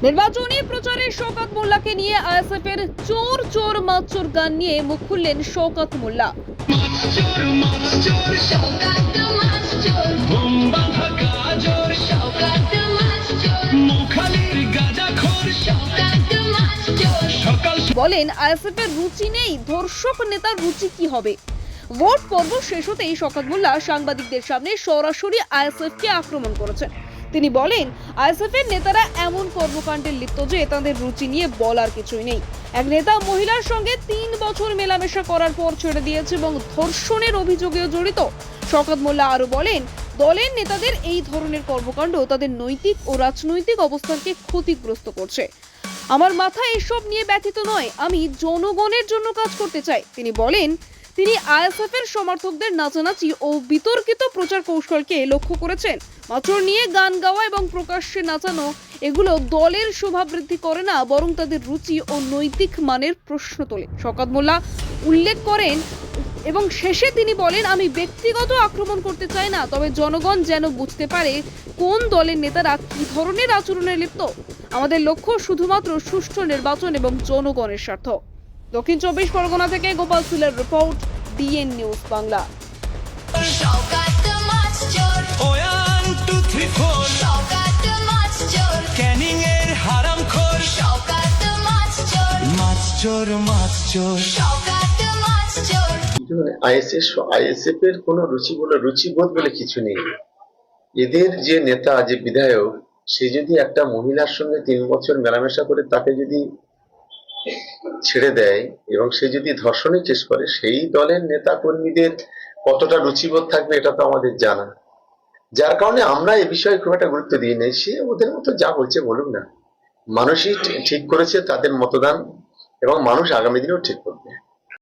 নির্বাচনী প্রচারে শওকত মোল্লাকে নিয়ে আইএসএফের চোর চোর মাতচোর গান নিয়ে মুখ খুললেন শওকত মোল্লা। বলেন আইএসএফের রুচি নেই, ধর্ষক নেতার রুচি কি হবে। ভোট পর্ব শেষ হতেই শওকত মোল্লা সাংবাদিকদের সামনে সরাসরি আইএসএফকে আক্রমণ করেছেন। তিনি বলেন আইএসএফ এর নেতারা এমন কর্মকাণ্ডে লিপ্ত যে তাদের রুচি নিয়ে বলার কিছুই নেই। এক নেতা মহিলার সঙ্গে 3 বছর মেলামেশা করার পর ছেড়ে দিয়েছে এবং ধর্ষণের অভিযোগেও জড়িত। শওকত মোল্লা আরো বলেন দলের নেতাদের এই ধরনের কর্মকাণ্ড তাদের নৈতিক ও রাজনৈতিক অবস্থানকে ক্ষতিগ্রস্ত করছে। আমার মাথা এসব নিয়ে ব্যথিত নয়, আমি জনগণের জন্য কাজ করতে চাই। তিনি বলেন তিনি আইএসএফ এর সমর্থকদের নাচানাচি ও বিতর্কিত প্রচার কৌশলকে লক্ষ্য করেছেন। মাত্র নিয়ে গান গাওয়া এবং প্রকাশ্যে নাচানো এগুলো দলের শোভা বৃদ্ধি করে না, বরং তাদের রুচি ও নৈতিক মানের প্রশ্ন তোলে। শওকত মোল্লা উল্লেখ করেন এবং শেষে তিনি বলেন আমি ব্যক্তিগত আক্রমণ করতে চাই না, তবে জনগণ যেন বুঝতে পারে কোন দলের নেতারা কি ধরনের আচরণে লিপ্ত। আমাদের লক্ষ্য শুধুমাত্র সুষ্ঠু নির্বাচন এবং জনগণের স্বার্থ। দক্ষিণ 24 পরগনা থেকে গোপাল সিলের report, DN news Bangla. ISF এর কোনো রুচিবোধ বলে কিছু নেই। এদের যে নেতা, যে বিধায়ক, সে যদি একটা মহিলার সঙ্গে 3 বছর মেলামেশা করে তাকে যদি ছেড়ে দেয় এবং সে যদি ধর্ষণে কেস করে, সেই দলের নেতা কর্মীদের কতটা রুচিবোধ থাকবে এটা তো আমাদের জানা। যার কারণে আমরা এ বিষয়ে খুব একটা গুরুত্ব দিই নাই। সে ওদের মতো যা বলছে বলুক না, মানুষই ঠিক করেছে তাদের মতদান এবং মানুষ আগামী দিনেও ঠিক করবে।